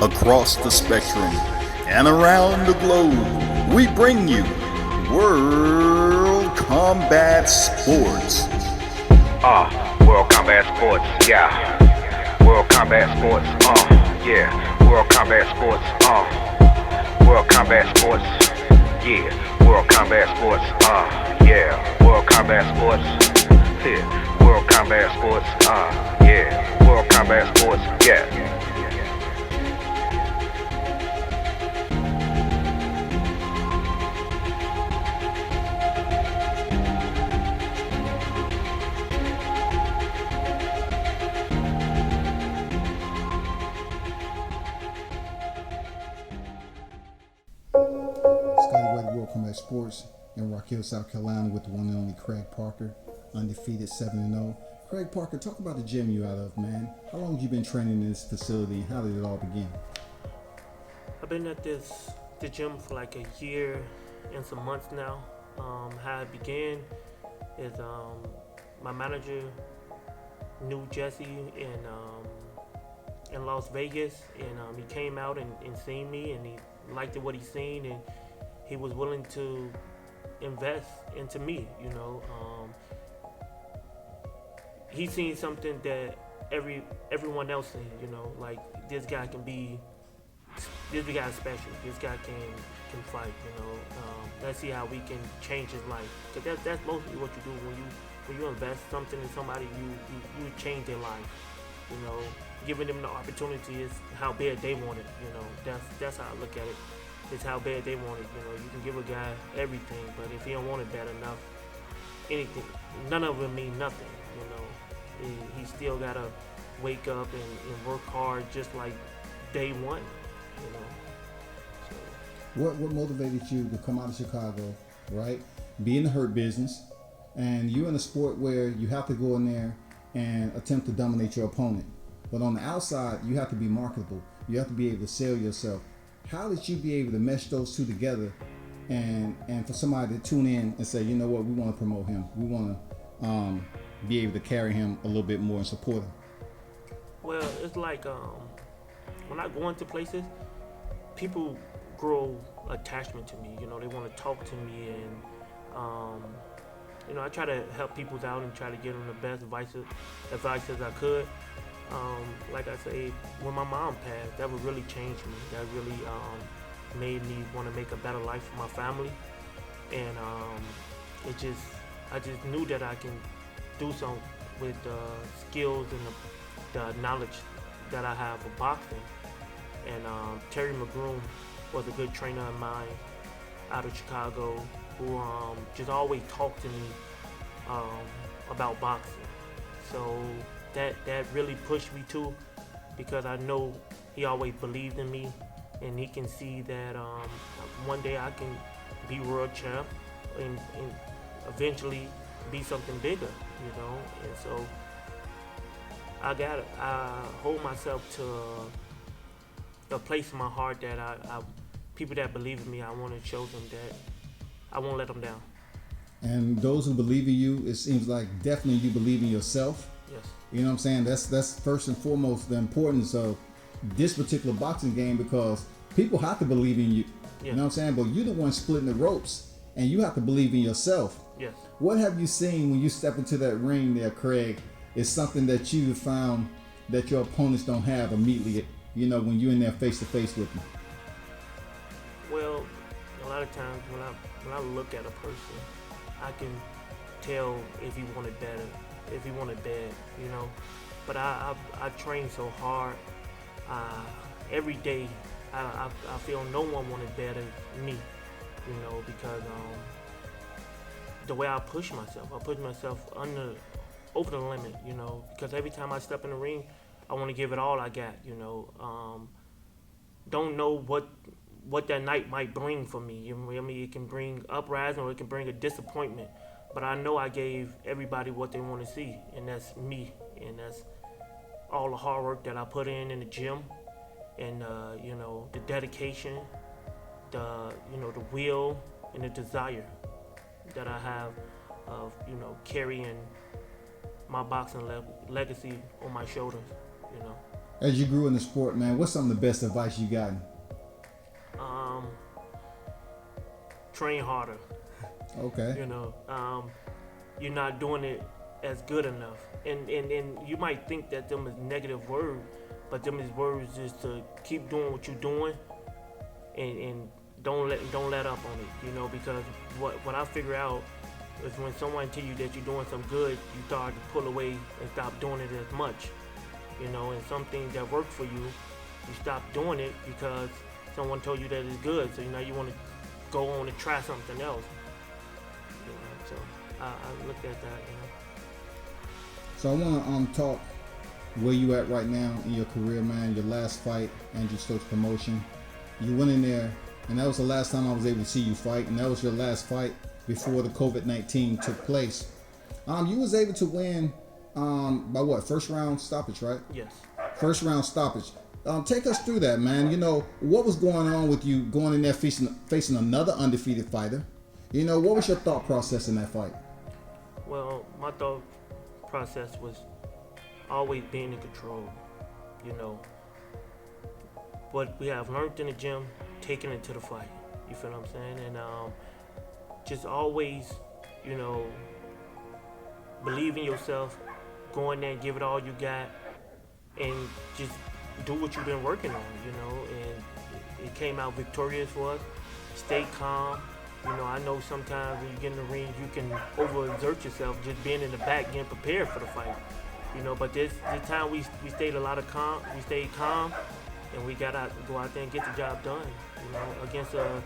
across the spectrum and around the globe, we bring you World Combat Sports. World Combat Sports, yeah. World Combat Sports, yeah. World Combat Sports, World Combat Sports, yeah. World Combat Sports, yeah. World Combat Sports, yeah. World Combat Sports, yeah. World Combat Sports, yeah. World Combat Sports in Rock Hill, South Carolina, with the one and only Craig Parker, undefeated 7-0. Craig Parker, talk about the gym you out of, man. How long have you been training in this facility? How did it all begin? I've been at the gym for like a year and some months now. How it began is my manager knew Jesse in Las Vegas, and he came out and seen me, and he liked what he seen, and he was willing to invest into me, you know. He seen something that everyone else seen, you know, like this guy is special. This guy can fight, you know. Let's see how we can change his life. Cause that's mostly what you do when you invest something in somebody. You change their life, you know. Giving them the opportunity is how bad they want it, you know. That's how I look at it. It's how bad they want it, you know. You can give a guy everything, but if he don't want it bad enough, anything, none of it mean nothing, you know. He still gotta wake up and work hard just like day one, you know. So. What motivated you to come out of Chicago, right? Be in the hurt business, and you're in a sport where you have to go in there and attempt to dominate your opponent. But on the outside, you have to be marketable. You have to be able to sell yourself. How did you be able to mesh those two together and for somebody to tune in and say, you know what, we want to promote him. We want to be able to carry him a little bit more and support him? Well, it's like when I go into places, people grow attachment to me. You know, they want to talk to me, and you know, I try to help people out and try to give them the best advice as I could. Like I say, when my mom passed, that would really change me. That really made me want to make a better life for my family, and I just knew that I can do something with the skills and the knowledge that I have of boxing. And Terry McGroom was a good trainer of mine out of Chicago, who just always talked to me about boxing. So that really pushed me too, because I know he always believed in me, and he can see that one day I can be world champ and eventually be something bigger, you know. And so I hold myself to a place in my heart that I people that believe in me, I want to show them that I won't let them down. And those who believe in you, it seems like definitely you believe in yourself. Yes. You know what I'm saying? That's first and foremost the importance of this particular boxing game, because people have to believe in you. Yeah. You know what I'm saying? But you're the one splitting the ropes, and you have to believe in yourself. Yes. What have you seen when you step into that ring there, Craig? Is something that you found that your opponents don't have immediately, you know, when you're in there face to face with them? Well, a lot of times when I look at a person, I can tell if he wanted better, if he wanted bad, you know. But I train so hard. Every day I feel no one wanted better than me, you know, because the way I push myself over the limit, you know, because every time I step in the ring, I want to give it all I got, you know. Don't know what that night might bring for me. You know, I mean, it can bring uprising or it can bring a disappointment. But I know I gave everybody what they want to see, and that's me, and that's all the hard work that I put in the gym, and you know, the dedication, the will and the desire that I have of, you know, carrying my boxing legacy on my shoulders, you know. As you grew in the sport, man, what's some of the best advice you gotten? Train harder. Okay. You know, you're not doing it as good enough, and you might think that them is negative words, but them is words just to keep doing what you're doing, and don't let up on it. You know, because what I figure out is when someone tell you that you're doing some good, you start to pull away and stop doing it as much. You know, and some things that work for you, you stop doing it because someone told you that it's good. So now you want to go on and try something else. You know, so I looked at that. You know. So I want to talk where you at right now in your career, man. Your last fight, Andrew Stokes promotion. You went in there, and that was the last time I was able to see you fight, and that was your last fight before the COVID-19 took place. You was able to win by what? First round stoppage, right? Yes. First round stoppage. Take us through that, man. You know, what was going on with you going in there facing another undefeated fighter? You know, what was your thought process in that fight? Well, my thought process was always being in control. You know, what we have learned in the gym, taking it to the fight. You feel what I'm saying? And just always, you know, believe in yourself, go in there and give it all you got, and just do what you've been working on, you know, and it came out victorious for us. Stay calm. You know, I know sometimes when you get in the ring, you can overexert yourself just being in the back, getting prepared for the fight. You know, but this time we stayed we stayed calm, and we got out, go out there and get the job done, you know, against a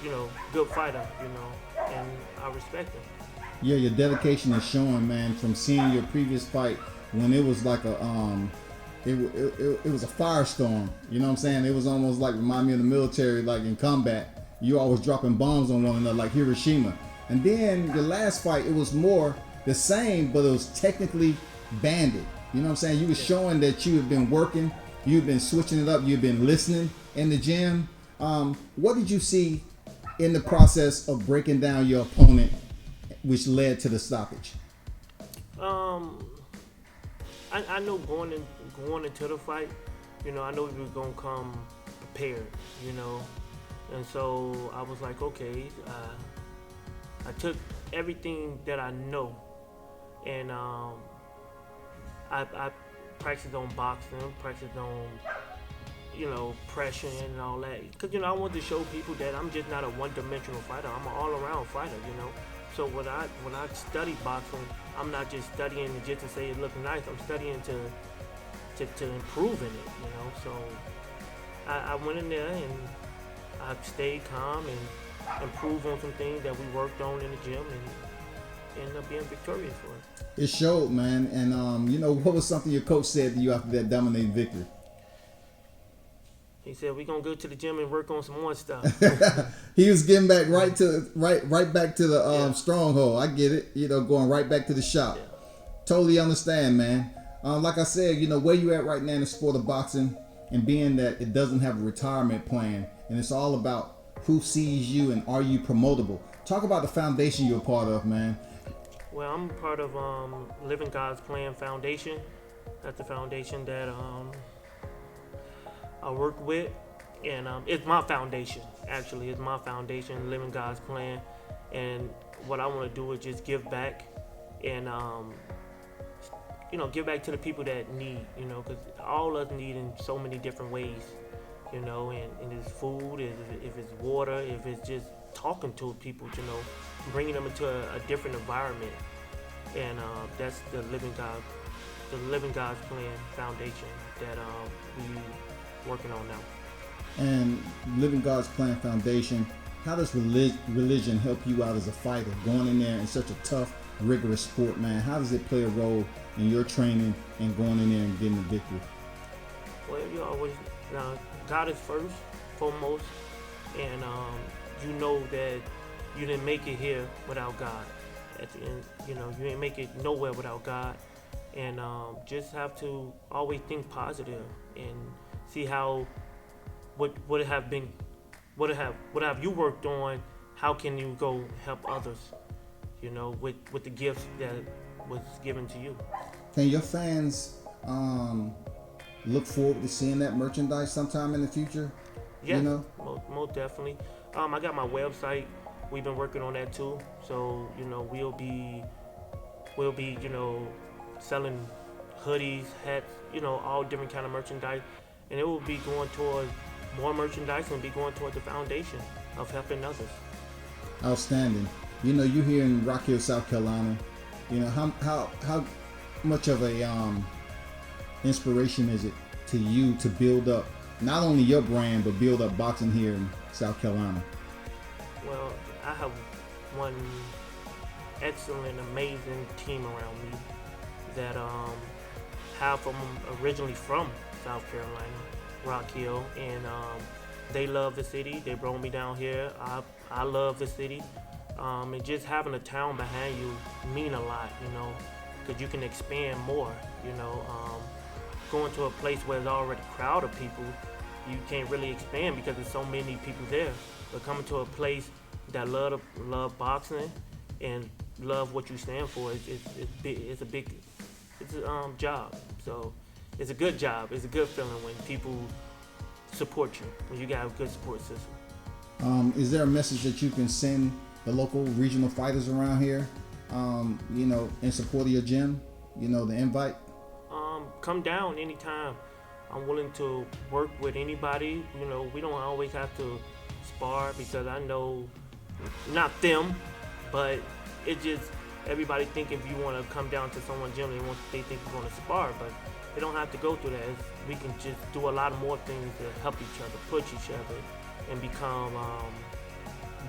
you know, good fighter, you know, and I respect him. Yeah, your dedication is showing, man, from seeing your previous fight when it was like a it was a firestorm. You know what I'm saying? It was almost like remind me of the military, like in combat. You always dropping bombs on one another, like Hiroshima. And then the last fight, it was more the same, but it was technically banded. You know what I'm saying? You were showing that you have been working, you've been switching it up, you've been listening in the gym. What did you see in the process of breaking down your opponent, which led to the stoppage? I know going into the fight, you know, I know we were gonna come prepared, you know, and so I was like, okay, I took everything that I know, and I practiced on boxing, practiced on, you know, pressure and all that, because you know I wanted to show people that I'm just not a one-dimensional fighter. I'm an all-around fighter, you know. So when I study boxing, I'm not just studying it just to say it looks nice. I'm studying to improve in it, you know. So I went in there and I stayed calm and improved on some things that we worked on in the gym and ended up being victorious for us. It showed, man. And you know, what was something your coach said to you after that dominating victory? He said, we're gonna go to the gym and work on some more stuff. He was getting back right back to the stronghold. I get it. You know, going right back to the shop. Yeah. Totally understand, man. Like I said, you know, where you at right now in the sport of boxing, and being that it doesn't have a retirement plan, and it's all about who sees you and are you promotable. Talk about the foundation you're a part of, man. Well, I'm part of Living God's Plan Foundation. That's the foundation that I work with, and it's my foundation. Actually, it's my foundation, Living God's Plan, and what I want to do is just give back, and you know, give back to the people that need, you know, because all of us need in so many different ways, you know, and it's food, if it's water, if it's just talking to people, you know, bringing them into a different environment, and that's the Living God's Plan Foundation that we working on now. And Living God's Plan Foundation, how does religion help you out as a fighter, going in there in such a tough, rigorous sport, man? How does it play a role in your training and going in there and getting the victory? Well, you always, God is first, foremost, and you know that you didn't make it here without God. At the end, you know, you didn't make it nowhere without God, and just have to always think positive and see how what have you worked on, how can you go help others, you know, with the gifts that was given to you. Can your fans look forward to seeing that merchandise sometime in the future? Yeah, You know? most definitely. I got my website. We've been working on that too. So we'll be selling hoodies, hats, all different kind of merchandise, and it will be going towards more merchandise and be going towards the foundation of helping others. Outstanding. You here in Rock Hill, South Carolina. How much of a inspiration is it to you to build up not only your brand but build up boxing here in South Carolina? Well, I have one excellent, amazing team around me that half of them originally from South Carolina, Rock Hill, and they love the city. They brought me down here. I love the city, and just having a town behind you mean a lot, because you can expand more. Going to a place where there's already a crowd of people, you can't really expand because there's so many people there. But coming to a place that love boxing and love what you stand for, it's a job. So it's a good job. It's a good feeling when people support you, when you got a good support system. Is there a message that you can send the local regional fighters around here, in support of your gym? The invite? Come down anytime. I'm willing to work with anybody. We don't always have to spar because I know, not them, but it just, everybody think if you want to come down to someone's gym, they think you're going to spar, but they don't have to go through that. We can just do a lot more things to help each other, push each other, and become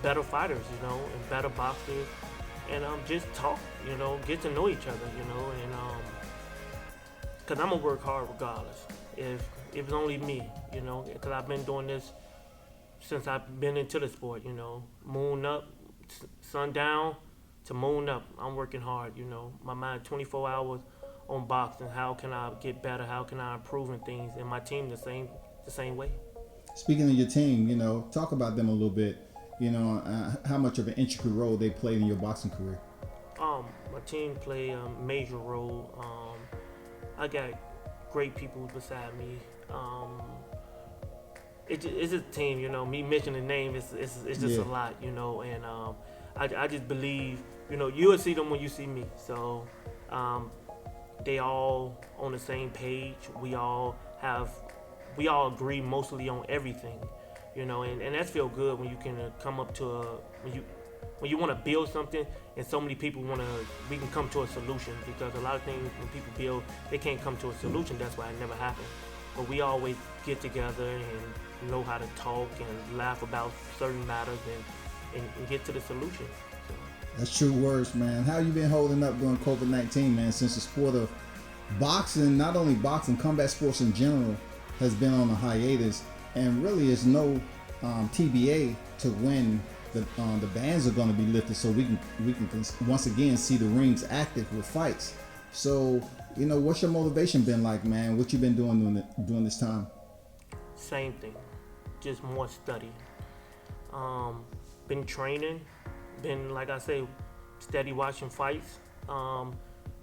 better fighters, and better boxers, and just talk, get to know each other, and because I'm going to work hard regardless. If it's only me, because I've been doing this since I've been into the sport, moon up, sun down to moon up. I'm working hard, my mind 24 hours on boxing. How can I get better? How can I improve in things? And my team the same way. Speaking of your team, talk about them a little bit. How much of an intricate role they played in your boxing career? My team played a major role. I got great people beside me. It's a team, me mentioning the name, it's just a lot, and I just believe, you will see them when you see me. So they all on the same page. We all agree mostly on everything, and that feel good when you can come up to when you want to build something and so many people we can come to a solution, because a lot of things when people build, they can't come to a solution. That's why it never happens. But we always get together and know how to talk and laugh about certain matters and get to the solution. So. That's true words, man. How you been holding up during COVID-19, man, since the sport of boxing, not only boxing, combat sports in general, has been on a hiatus, and really is no TBA to when the bans are going to be lifted, so we can once again see the rings active with fights. So, what's your motivation been like, man? What you been doing during this time? Same thing, just more study. Been training, been, like I say, steady watching fights.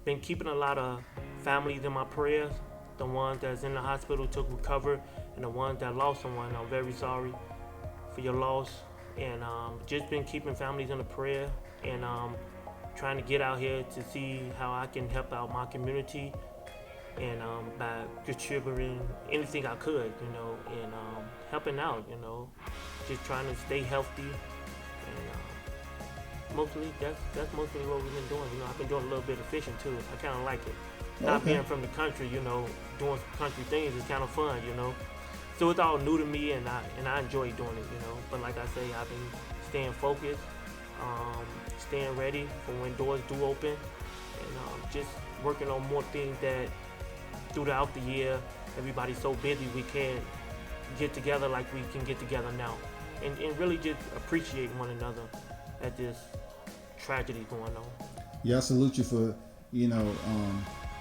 Been keeping a lot of families in my prayers. The ones that's in the hospital to recover, and the ones that lost someone. I'm very sorry for your loss. And just been keeping families in the prayer, and trying to get out here to see how I can help out my community, and by contributing anything I could, and helping out, just trying to stay healthy, and mostly that's mostly what we've been doing. I've been doing a little bit of fishing too. I kind of like it. Not being from the country, doing some country things is kind of fun, So it's all new to me, and I enjoy doing it, But like I say, I've been staying focused, staying ready for when doors do open, and just working on more things that throughout the year, everybody's so busy we can't get together like we can get together now, and really just appreciate one another at this tragedy going on. Yeah, I salute you for,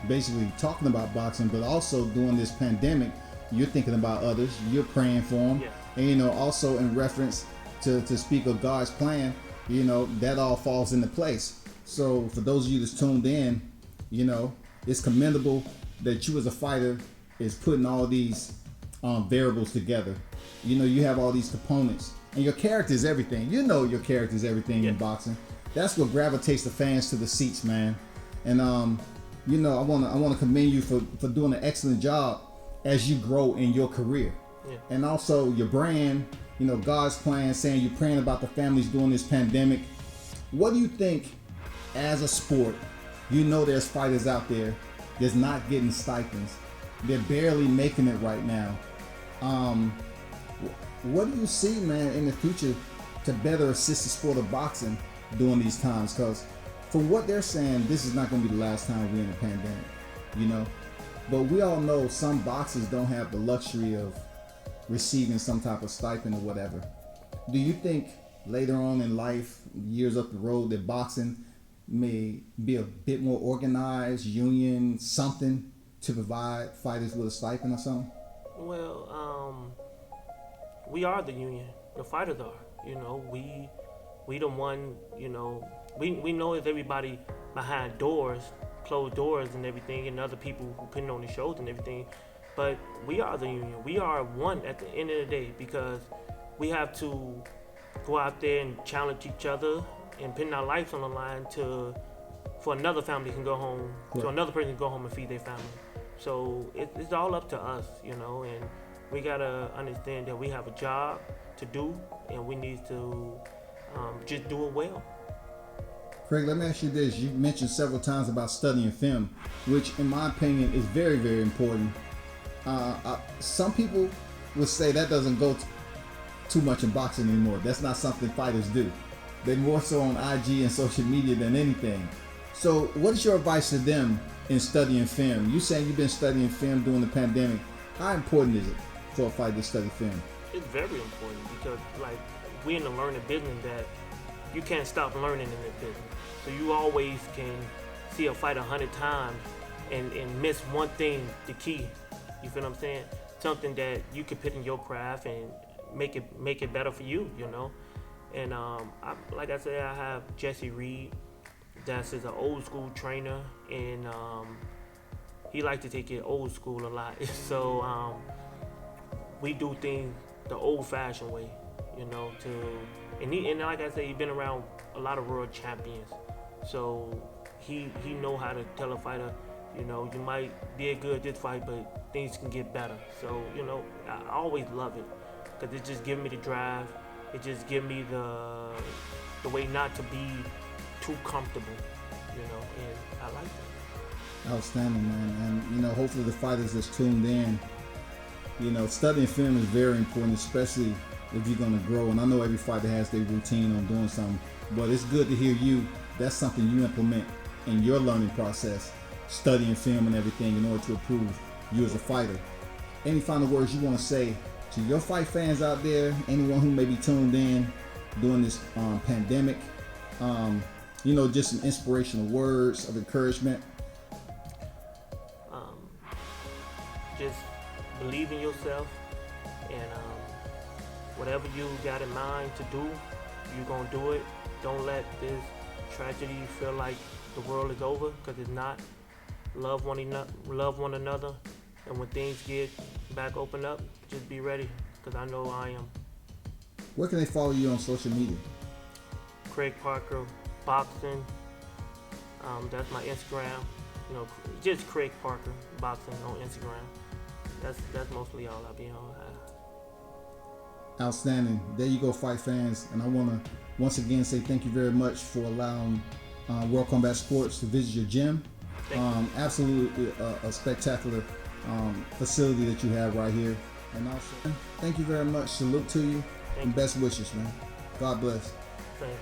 basically talking about boxing, but also during this pandemic, you're thinking about others, you're praying for them, and also in reference to speak of God's plan, that all falls into place. So for those of you that's tuned in, it's commendable that you as a fighter is putting all these variables together. You know, you have all these components, and your character is everything. You know, your character is everything in boxing. That's what gravitates the fans to the seats, man. And you know, I wanna commend you for doing an excellent job as you grow in your career, and also your brand. You know, God's plan, saying you're praying about the families during this pandemic. What do you think, as a sport? You know, there's fighters out there that's not getting stipends. They're barely making it right now. What do you see, man, in the future to better assist the sport of boxing during these times? Because from what they're saying, this is not going to be the last time we're in a pandemic, you know? But we all know some boxers don't have the luxury of receiving some type of stipend or whatever. Do you think later on in life, years up the road, that boxing may be a bit more organized, union, something to provide fighters with a stipend or something? Well, we are the union. The fighters are. You know, we the one. You know, we know it's everybody behind doors, closed doors, and everything, and other people who putting on the shows and everything. But we are the union. We are one at the end of the day, because we have to go out there and challenge each other and putting our lives on the line for another family can go home, so another person can go home and feed their family. So it's all up to us, you know, and we gotta understand that we have a job to do, and we need to just do it well. Craig, let me ask you this. You mentioned several times about studying film, which in my opinion is very, very important. Some people would say that doesn't go too much in boxing anymore. That's not something fighters do. They're more so on IG and social media than anything. So what is your advice to them in studying film? You saying you've been studying film during the pandemic. How important is it for a fighter to study film? It's very important, because like we're in the learning business that you can't stop learning in this business. So you always can see a fight 100 times and miss one thing, the key. You feel what I'm saying? Something that you could put in your craft and make it better for you, you know. And like I said, I have Jesse Reed. That's an old school trainer, and he likes to take it old school a lot. So we do things the old-fashioned way, you know. And like I said, he's been around a lot of world champions, so he know how to tell a fighter, you know, you might be good at this fight, but things can get better. So, you know, I always love it, because it just gives me the drive. It just gives me the way not to be too comfortable, you know, and I like that. Outstanding, man. And, you know, hopefully the fighters that's tuned in, you know, studying film is very important, especially if you're going to grow. And I know every fighter has their routine on doing something, but it's good to hear you. That's something you implement in your learning process, studying film and everything, in order to improve you as a fighter. Any final words you want to say to your fight fans out there, anyone who may be tuned in during this pandemic? You know, just some inspirational words of encouragement. Just believe in yourself, and whatever you got in mind to do, you're gonna do it. Don't let this tragedy feel like the world is over, because it's not. Love one another, and when things get back open up, just be ready, because I know I am. Where can they follow you on social media? Craig Parker Boxing. That's my Instagram. You know, just Craig Parker Boxing on Instagram. That's mostly all I'll be on. Outstanding. There you go, fight fans. And I want to once again say thank you very much for allowing World Combat Sports to visit your gym. Absolutely a spectacular facility that you have right here. And also, thank you very much. Salute to you, and best wishes, man. God bless. Thanks.